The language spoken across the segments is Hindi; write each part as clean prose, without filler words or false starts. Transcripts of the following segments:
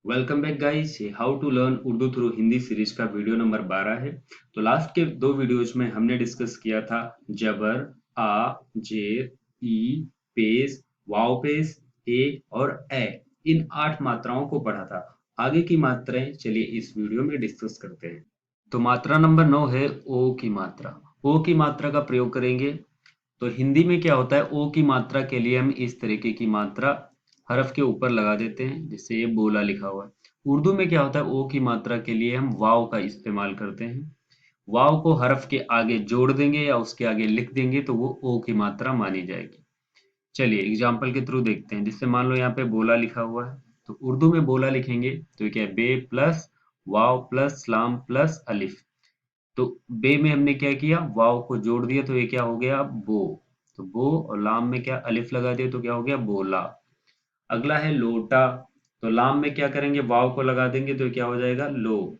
Welcome back guys. ये how to learn Urdu through Hindi series का वीडियो नंबर 12 है। तो लास्ट के दो वीडियोज में हमने डिस्कस किया था जबर, आ, जेर, ई, पेश, वाव पेश, ए और ए, इन 8 मात्राओं को पढ़ा था। आगे की मात्राएं चलिए इस वीडियो में डिस्कस करते हैं। तो मात्रा नंबर 9 है ओ की मात्रा। ओ की मात्रा का प्रयोग करेंगे। तो हिंदी में क्या होता है, ओ की मात्रा के लिए हम इस तरीके की मात्रा हरफ के ऊपर लगा देते हैं, जिससे ये बोला लिखा हुआ है। उर्दू में क्या होता है, ओ की मात्रा के लिए हम वाव का इस्तेमाल करते हैं। वाव को हरफ के आगे जोड़ देंगे या उसके आगे लिख देंगे तो वो ओ की मात्रा मानी जाएगी। चलिए एग्जाम्पल के थ्रू देखते हैं। जिससे मान लो यहाँ पे बोला लिखा हुआ है, तो उर्दू में बोला लिखेंगे तो ये क्या है, बे प्लस वाव प्लस लाम प्लस अलिफ। तो बे में हमने क्या किया, वाव को जोड़ दिया तो ये क्या हो गया, बो। तो बो और लाम में क्या अलिफ लगा दिया तो क्या हो गया, बोला। अगला है लोटा। तो लाम में क्या करेंगे, वाव को लगा देंगे तो क्या हो जाएगा, लो।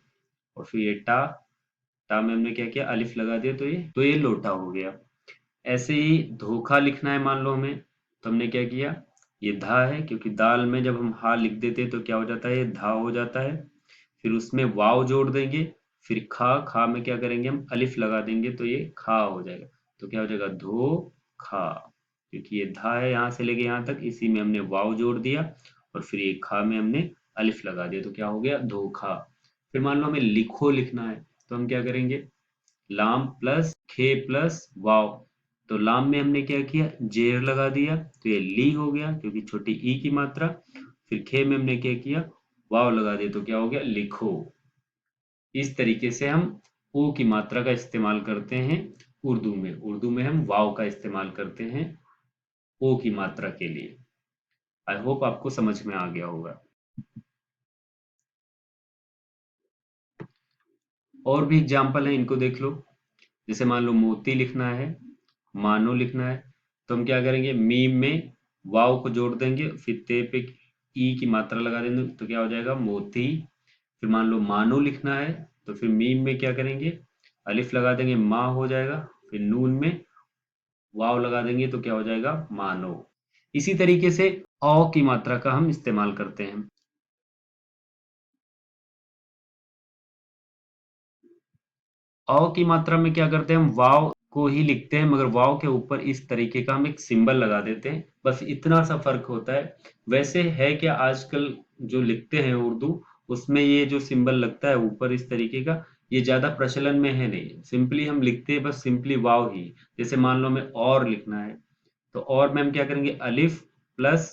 और फिर ये टा, टा में हमने क्या किया, अलिफ लगा दिया तो ये लोटा हो गया। ऐसे ही धोखा लिखना है मान लो हमें, तो हमने क्या किया, ये धा है, क्योंकि दाल में जब हम हा लिख देते हैं तो क्या हो जाता है, ये धा हो जाता है। फिर उसमें वाव जोड़ देंगे। फिर खा, खा में क्या करेंगे, हम अलिफ लगा देंगे तो ये खा हो जाएगा। तो क्या हो जाएगा, धो खा। क्योंकि ये धा है यहाँ से लेके यहाँ तक, इसी में हमने वाव जोड़ दिया। और फिर ये खा में हमने अलिफ लगा दिया तो क्या हो गया, धोखा। फिर मान लो हमें लिखो लिखना है, तो हम क्या करेंगे, लाम प्लस खे प्लस वाव। तो लाम में हमने क्या किया, जेर लगा दिया तो ये ली हो गया, क्योंकि छोटी ई की मात्रा। फिर खे में हमने क्या किया, वाव लगा दिया तो क्या हो गया, लिखो। इस तरीके से हम ओ की मात्रा का इस्तेमाल करते हैं उर्दू में हम वाव का इस्तेमाल करते हैं ओ की मात्रा के लिए। आई होप आपको समझ में आ गया होगा। और भी एग्जाम्पल है, इनको देख लो। जैसे मान लो मोती लिखना है, मानो लिखना है, तो हम क्या करेंगे, मीम में वाव को जोड़ देंगे, फिर ते पे ई की मात्रा लगा देंगे तो क्या हो जाएगा, मोती। फिर मान लो मानो लिखना है, तो फिर मीम में क्या करेंगे, अलिफ लगा देंगे, माँ हो जाएगा। फिर नून में वाव लगा देंगे तो क्या हो जाएगा, मानो। इसी तरीके से औ की मात्रा का हम इस्तेमाल करते हैं। औ की मात्रा में क्या करते हैं, हम वाव को ही लिखते हैं, मगर वाव के ऊपर इस तरीके का हम एक सिंबल लगा देते हैं, बस इतना सा फर्क होता है। वैसे है क्या, आजकल जो लिखते हैं उर्दू, उसमें ये जो सिंबल लगता है ऊपर इस तरीके का, ये ज्यादा प्रचलन में है नहीं। सिंपली हम लिखते हैं बस सिंपली वाव ही। जैसे मान लो हमें और लिखना है, तो और में हम क्या करेंगे, अलिफ प्लस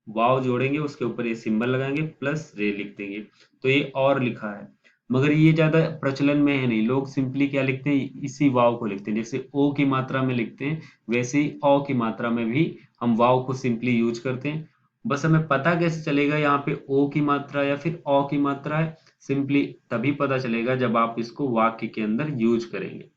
वाव जोड़ेंगे, उसके ऊपर ये सिंबल लगाएंगे प्लस रे लिख देंगे, तो ये और लिखा है। मगर ये ज्यादा प्रचलन में है नहीं, लोग सिंपली क्या लिखते हैं, इसी वाव को लिखते हैं। जैसे ओ की मात्रा में लिखते हैं, वैसे ही औ की मात्रा में भी हम वाव को सिंपली यूज करते हैं। बस हमें पता कैसे चलेगा यहाँ पे ओ की मात्रा या फिर औ की मात्रा है, सिंपली तभी पता चलेगा जब आप इसको वाक्य के अंदर यूज करेंगे।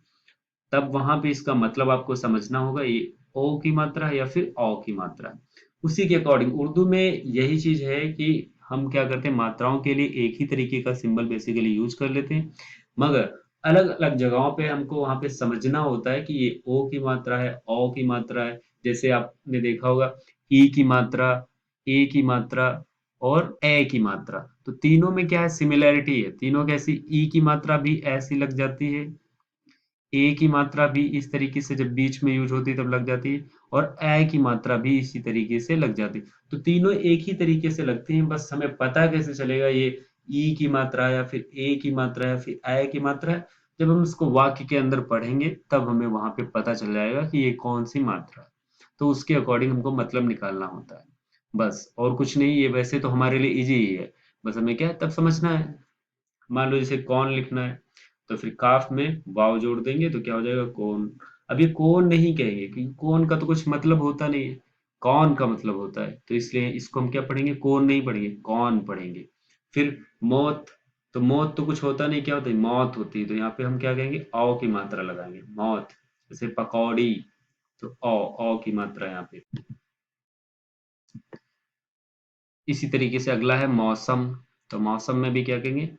तब वहां पे इसका मतलब आपको समझना होगा, ये ओ की मात्रा है या फिर औ की मात्रा है। उसी के अकॉर्डिंग उर्दू में यही चीज है कि हम क्या करते हैं, मात्राओं के लिए एक ही तरीके का सिंबल बेसिकली यूज कर लेते हैं, मगर अलग अलग जगहों पे हमको वहां पे समझना होता है कि ये ओ की मात्रा है, औ की मात्रा है। जैसे आपने देखा होगा, ई की मात्रा, ए की मात्रा और ए की मात्रा, तो तीनों में क्या है, सिमिलैरिटी है। तीनों कैसी, ई की मात्रा भी ऐसी लग जाती है, ए की मात्रा भी इस तरीके से जब बीच में यूज होती है तब लग जाती है, और ए की मात्रा भी इसी तरीके से लग जाती है। तो तीनों एक ही तरीके से लगती हैं, बस हमें पता कैसे चलेगा ये ई की मात्रा है या फिर ए की मात्रा है या फिर ए की मात्रा है, जब हम इसको वाक्य के अंदर पढ़ेंगे तब हमें वहां पे पता चल जाएगा कि ये कौन सी मात्रा है। तो उसके अकॉर्डिंग हमको मतलब निकालना होता है, बस और कुछ नहीं। ये वैसे तो हमारे लिए इजी ही है, बस हमें क्या है तब समझना है। मान लो जैसे कौन लिखना है, तो फिर काफ में वाव जोड़ देंगे तो क्या हो जाएगा, कौन। अब ये कौन नहीं कहेंगे, क्योंकि कौन का तो कुछ मतलब होता नहीं है, कौन का मतलब होता है, तो इसलिए इसको हम क्या पढ़ेंगे, कौन नहीं पढ़ेंगे, कौन पढ़ेंगे। फिर मौत, तो मौत तो कुछ होता नहीं, क्या होता है, मौत होती है, तो यहाँ पे हम क्या कहेंगे, औ की मात्रा लगाएंगे, मौत। जैसे पकौड़ी, तो औ की मात्रा यहाँ पे। इसी तरीके से अगला है मौसम। तो मौसम में भी क्या कहेंगे,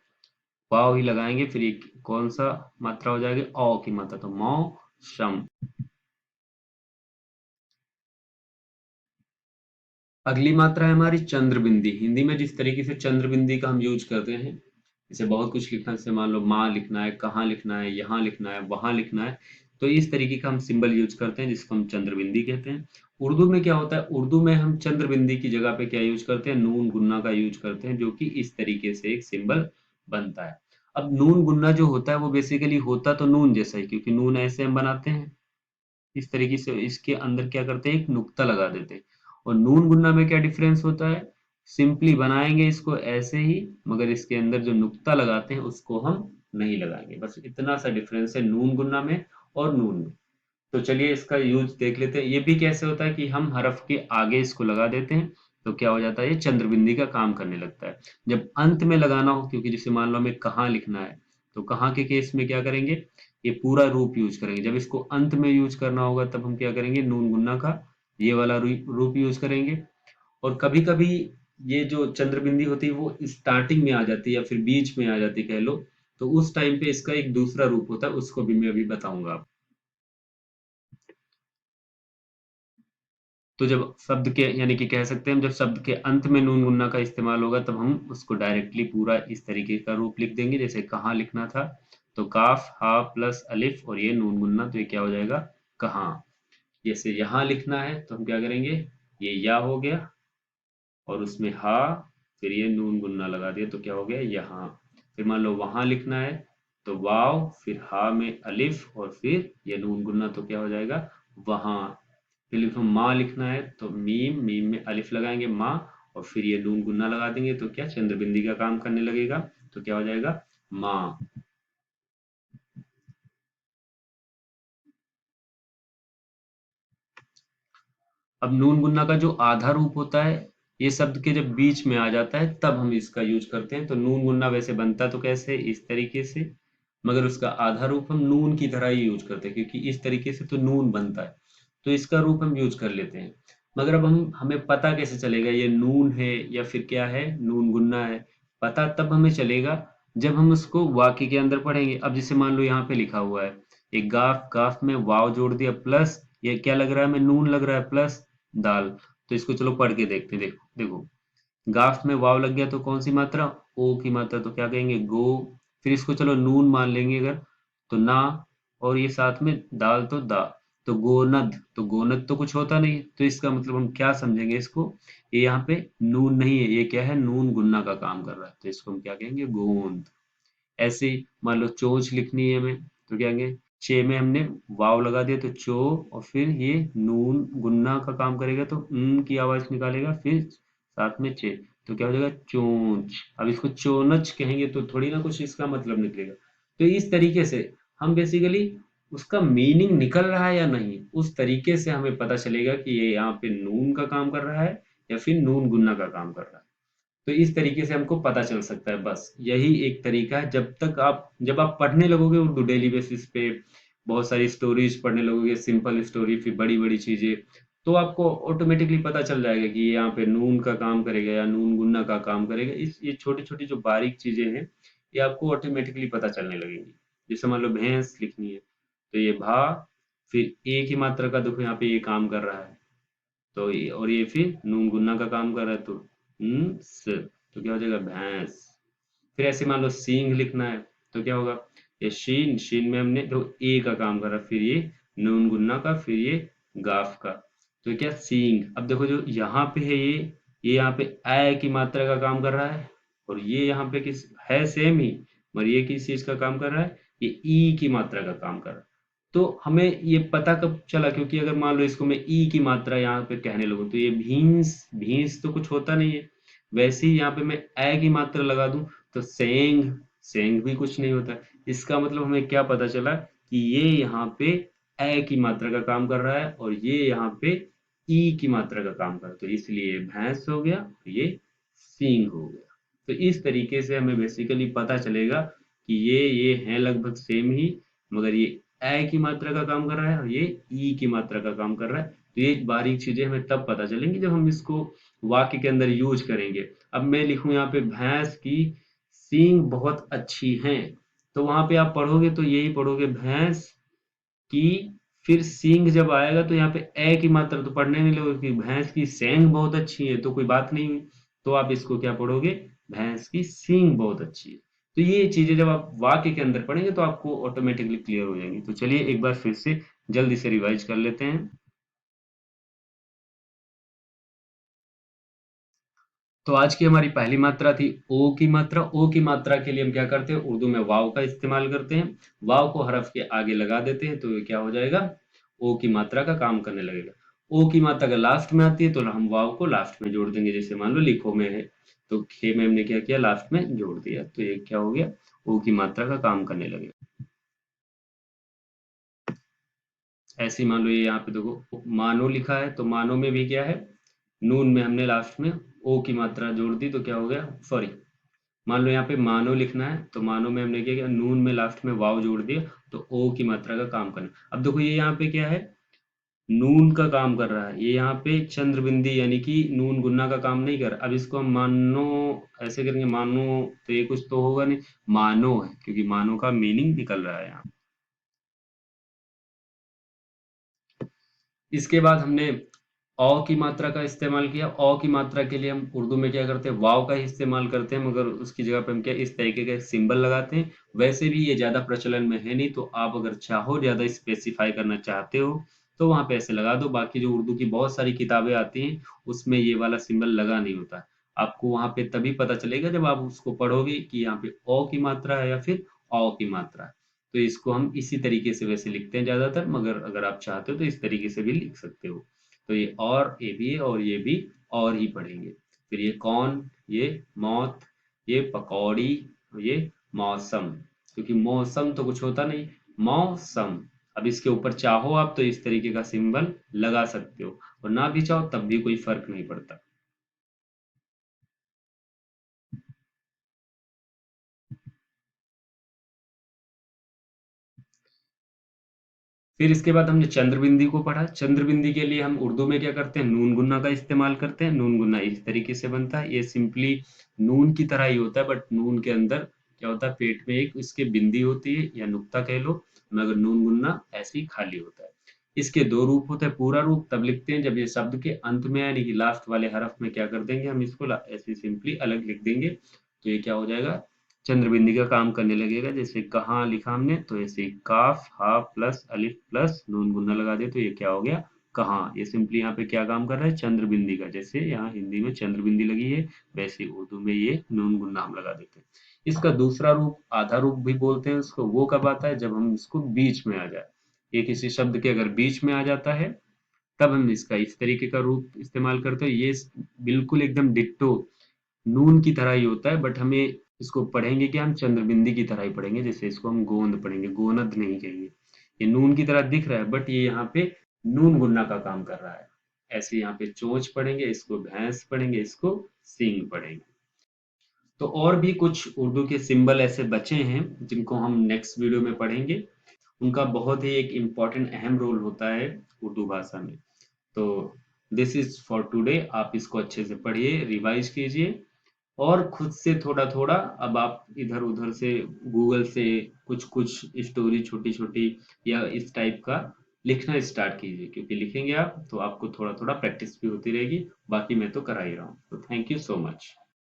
वाव ही लगाएंगे, फिर एक कौन सा मात्रा हो जाएगी, औ की मात्रा, तो मौसम। अगली मात्रा है हमारी चंद्रबिंदी। हिंदी में जिस तरीके से चंद्रबिंदी का हम यूज करते हैं, इसे बहुत कुछ लिखना, जैसे मान लो माँ लिखना है, कहाँ लिखना है, यहाँ लिखना है, वहां लिखना है, तो इस तरीके का हम सिंबल यूज करते हैं जिसको हम चंद्रबिंदी कहते हैं। उर्दू में क्या होता है, उर्दू में हम चंद्रबिंदी की जगह पे क्या यूज करते हैं, नून गुन्ना का यूज करते हैं, जो कि इस तरीके से एक सिंबल बनता है। अब नून गुन्ना जो होता है वो बेसिकली होता तो नून जैसा ही, क्योंकि नून ऐसे हम बनाते हैं इस तरीके से, इसके अंदर क्या करते हैं, एक नुक्ता लगा देते हैं। और नून गुन्ना में क्या डिफरेंस होता है, सिंपली बनाएंगे इसको ऐसे ही, मगर इसके अंदर जो नुक्ता लगाते हैं उसको हम नहीं लगाएंगे। बस इतना सा डिफरेंस है नून गुन्ना में और नून में। तो चलिए इसका यूज देख लेते हैं। ये भी कैसे होता है कि हम हरफ के आगे इसको लगा देते हैं, तो क्या हो जाता है, ये चंद्रबिंदी का काम करने लगता है। जब अंत में लगाना हो, क्योंकि जैसे मान लो हमें कहाँ लिखना है, तो कहाँ के केस में क्या करेंगे, ये पूरा रूप यूज करेंगे। जब इसको अंत में यूज करना होगा तब हम क्या करेंगे, नून गुन्ना का ये वाला रूप यूज करेंगे। और कभी कभी ये जो चंद्रबिंदी होती है वो स्टार्टिंग में आ जाती है या फिर बीच में आ जाती है कह लो, तो उस टाइम पे इसका एक दूसरा रूप होता है, उसको भी मैं अभी बताऊंगा। तो जब शब्द के, यानी कि कह सकते हैं हम, जब शब्द के अंत में नून गुन्ना का इस्तेमाल होगा तब हम उसको डायरेक्टली पूरा इस तरीके का रूप लिख देंगे। जैसे कहाँ लिखना था, तो काफ हा प्लस अलिफ और ये नून गुन्ना, तो ये क्या हो जाएगा, कहाँ। जैसे यहाँ लिखना है तो हम क्या करेंगे, ये या हो गया, और उसमें हा, फिर ये नून गुन्ना लगा दिया तो क्या हो गया, यहाँ। फिर मान लो वहां लिखना है, तो वाव, फिर हा में अलिफ और फिर ये नून गुन्ना, तो क्या हो जाएगा, वहां। फिर लिखो माँ लिखना है, तो मीम, मीम में अलिफ लगाएंगे माँ, और फिर ये नून गुन्ना लगा देंगे तो क्या, चंद्रबिंदी का काम करने लगेगा, तो क्या हो जाएगा, माँ। अब नून गुन्ना का जो आधा रूप होता है, ये शब्द के जब बीच में आ जाता है तब हम इसका यूज करते हैं। तो नून गुन्ना वैसे बनता तो कैसे, इस तरीके से, मगर उसका आधा रूप हम नून की तरह ही यूज करते हैं, क्योंकि इस तरीके से तो नून बनता है, तो इसका रूप हम यूज कर लेते हैं। मगर अब हम, हमें पता कैसे चलेगा ये नून है या फिर क्या है, नून गुन्ना है। पता तब हमें चलेगा जब हम उसको वाक्य के अंदर पढ़ेंगे। अब जैसे मान लो यहाँ पे लिखा हुआ है, एक गाफ, गाफ में वाव जोड़ दिया प्लस, ये क्या लग रहा है, हमें नून लग रहा है प्लस दाल। तो इसको चलो पढ़ के देखते हैं। देखो देखो, गाफ में वाव लग गया तो कौन सी मात्रा, ओ की मात्रा, तो क्या कहेंगे, गो। फिर इसको चलो नून मान लेंगे अगर, तो ना, और ये साथ में दाल तो दा, तो गोनद, तो गोनद तो कुछ होता नहीं है, तो इसका मतलब हम क्या समझेंगे इसको, ये यहाँ पे नून नहीं है, ये क्या है, नून गुन्ना का काम कर रहा है, तो इसको हम क्या कहेंगे, गोंद। ऐसे ही मान लो चोंच लिखनी है हमें, तो क्या कहेंगे, चे में हमने वाव लगा दिया तो चो, और फिर ये नून गुन्ना का काम करेगा तो की आवाज निकालेगा, फिर साथ में चे, तो क्या हो जाएगा, चोंच। अब इसको चोनच कहेंगे तो थोड़ी ना कुछ इसका मतलब निकलेगा। तो इस तरीके से हम बेसिकली उसका मीनिंग निकल रहा है या नहीं, उस तरीके से हमें पता चलेगा कि ये यहाँ पे नून का काम कर रहा है या फिर नून गुन्ना का काम कर रहा है। तो इस तरीके से हमको पता चल सकता है। बस यही एक तरीका है। जब तक आप, जब आप पढ़ने लगोगे उर्दू डेली बेसिस पे, बहुत सारी स्टोरीज पढ़ने लगोगे, सिंपल स्टोरी, फिर बड़ी बड़ी चीजें, तो आपको ऑटोमेटिकली पता चल जाएगा कि ये यहाँ पे नून का काम करेगा या नून गुन्ना का काम करेगा। इस ये छोटी छोटी जो बारीक चीजें हैं, ये आपको ऑटोमेटिकली पता चलने लगेंगी। जैसे मान लो भैंस लिखनी है, तो ये भा, फिर एक ही मात्रा का देखो यहाँ पे ये काम कर रहा है, तो ये, और ये फिर नून गुन्ना का काम कर रहा है, तो स, तो क्या हो जाएगा, भैंस। फिर ऐसे मान लो सींग लिखना है, तो क्या होगा, ये शीन, शीन में हमने तो ए का काम करा, फिर ये नून गुन्ना का, फिर ये गाफ का, तो क्या, सींग। अब देखो जो यहाँ पे है ये यहाँ पे ए की मात्रा का काम कर रहा है, और ये यहाँ पे किस है, सेम ही, मगर ये किस चीज का काम कर रहा है, ये ई की मात्रा का काम कर रहा है। तो हमें ये पता कब चला, क्योंकि अगर मान लो इसको मैं ई की मात्रा यहाँ पे कहने लगूं, तो ये भींस, भींस तो कुछ होता नहीं है। वैसे ही यहाँ पे मैं ए की मात्रा लगा दूं, तो सेंग, सेंग भी कुछ नहीं होता। इसका मतलब हमें क्या पता चला कि ये यहाँ पे ए की मात्रा का काम कर रहा है, और ये यहाँ पे ई की मात्रा का काम कर रहा है, तो इसलिए ये भैंस हो गया, और ये सींग हो गया। तो इस तरीके से हमें बेसिकली पता चलेगा कि ये हैं लगभग सेम ही, मगर ये ए की मात्रा का काम कर रहा है और ये ई की मात्रा का काम कर रहा है। तो ये बारीक चीजें हमें तब पता चलेंगी जब हम इसको वाक्य के अंदर यूज करेंगे। अब मैं लिखूं यहाँ पे, भैंस की सींग बहुत अच्छी हैं, तो वहां पे आप पढ़ोगे तो यही पढ़ोगे, भैंस की फिर सींग जब आएगा तो यहाँ पे ए की मात्रा तो पढ़ने नहीं लगोगे, भैंस की सेंग बहुत अच्छी है, तो कोई बात नहीं हुई। तो आप इसको क्या पढ़ोगे, भैंस की सींग बहुत अच्छी है। तो ये चीजें जब आप वाक्य के अंदर पढ़ेंगे तो आपको ऑटोमेटिकली क्लियर हो जाएंगी। तो चलिए एक बार फिर से जल्दी से रिवाइज कर लेते हैं। तो आज की हमारी पहली मात्रा थी ओ की मात्रा। ओ की मात्रा के लिए हम क्या करते हैं, उर्दू में वाव का इस्तेमाल करते हैं। वाव को हरफ के आगे लगा देते हैं तो ये क्या हो जाएगा, ओ की मात्रा का काम करने लगेगा। ओ की मात्रा अगर लास्ट में आती है तो हम वाव को लास्ट में जोड़ देंगे, जैसे मान लो लिखो में है तो खे में हमने क्या किया, लास्ट में जोड़ दिया, तो ये क्या हो गया, ओ की मात्रा का काम करने लगेगा। ऐसे ही मान लो ये यहाँ पे देखो मानो लिखा है, तो मानो में भी क्या है, नून में हमने लास्ट में ओ की मात्रा जोड़ दी तो क्या हो गया, सॉरी, मान लो यहाँ पे मानो लिखना है तो मानो में हमने क्या किया, नून में लास्ट में वाव जोड़ दिया तो ओ की मात्रा का काम करना। अब देखो ये यहाँ पे क्या है, नून का काम कर रहा है, ये यहाँ पे चंद्र बिंदी यानी कि नून गुन्ना का काम नहीं कर रहा। अब इसको हम मानो ऐसे करेंगे, मानो, तो ये कुछ तो होगा नहीं, मानो है क्योंकि मानो का मीनिंग निकल रहा है यहाँ। इसके बाद हमने औ की मात्रा का इस्तेमाल किया। औ की मात्रा के लिए हम उर्दू में क्या करते हैं, वाव का ही इस्तेमाल करते हैं, मगर उसकी जगह पे हम क्या इस तरीके का सिंबल लगाते हैं। वैसे भी ये ज्यादा प्रचलन में है नहीं, तो आप अगर चाहो ज्यादा स्पेसिफाई करना चाहते हो तो वहां पे ऐसे लगा दो। बाकी जो उर्दू की बहुत सारी किताबें आती हैं उसमें ये वाला सिंबल लगा नहीं होता। आपको वहां पे तभी पता चलेगा जब आप उसको पढ़ोगे कि यहाँ पे ओ की मात्रा है या फिर औ की मात्रा है। तो इसको हम इसी तरीके से वैसे लिखते हैं ज्यादातर, मगर अगर आप चाहते हो तो इस तरीके से भी लिख सकते हो। तो ये और ये भी है और ये भी और ही पढ़ेंगे। फिर ये कौन, ये मौत, ये पकौड़ी, ये मौसम, क्योंकि मौसम तो कुछ होता नहीं, मौसम। अब इसके ऊपर चाहो आप तो इस तरीके का सिंबल लगा सकते हो, और ना भी चाहो तब भी कोई फर्क नहीं पड़ता। फिर इसके बाद हमने चंद्रबिंदी को पढ़ा। चंद्रबिंदी के लिए हम उर्दू में क्या करते हैं, नून गुन्ना का इस्तेमाल करते हैं। नून गुन्ना इस तरीके से बनता है, ये सिंपली नून की तरह ही होता है, बट नून के अंदर क्या होता है, पेट में एक इसके बिंदी होती है या नुक्ता कह लो, मगर नून गुन्ना ऐसे ही खाली होता है। इसके दो रूप होते हैं, पूरा रूप तब लिखते हैं जब ये शब्द के अंत में यानी कि लास्ट वाले हरफ में क्या कर देंगे, हम इसको ऐसे सिंपली अलग लिख देंगे, तो ये क्या हो जाएगा, चंद्रबिंदी का काम करने लगेगा। जैसे कहाँ लिखा हमने, तो ऐसे काफ हा प्लस अलिफ प्लस नून गुन्ना लगा दे तो ये क्या हो गया, कहाँ। ये सिंपली यहाँ पे क्या काम कर रहा है, चंद्रबिंदी का, जैसे यहाँ हिंदी में चंद्रबिंदी लगी है वैसे उर्दू में ये नून गुन्ना हम लगा देते हैं। इसका दूसरा रूप, आधा रूप भी बोलते हैं उसको, वो कब आता है, जब हम इसको बीच में आ जाए। ये किसी शब्द के अगर बीच में आ जाता है तब हम इसका इस तरीके का रूप इस्तेमाल करते हैं। ये बिल्कुल एकदम डिट्टो नून की तरह ही होता है, बट हमें इसको पढ़ेंगे कि हम चंद्रबिंदी की तरह ही पढ़ेंगे, जैसे इसको हम गोंद पढ़ेंगे, गोनद नहीं कहेंगे। ये नून की तरह दिख रहा है बट ये यहाँ पे नून गुन्ना का काम कर रहा है। ऐसे यहाँ पे चोंच पढ़ेंगे, इसको भैंस पढ़ेंगे, इसको सींग पढ़ेंगे। तो और भी कुछ उर्दू के सिंबल ऐसे बचे हैं जिनको हम नेक्स्ट वीडियो में पढ़ेंगे। उनका बहुत ही एक इम्पॉर्टेंट अहम रोल होता है उर्दू भाषा में। तो दिस इज फॉर टुडे, आप इसको अच्छे से पढ़िए, रिवाइज कीजिए, और खुद से थोड़ा थोड़ा अब आप इधर उधर से गूगल से कुछ कुछ स्टोरी छोटी छोटी या इस टाइप का लिखना स्टार्ट कीजिए, क्योंकि लिखेंगे आप तो आपको थोड़ा थोड़ा प्रैक्टिस भी होती रहेगी। बाकी मैं तो करा ही रहा हूँ। तो थैंक यू सो मच।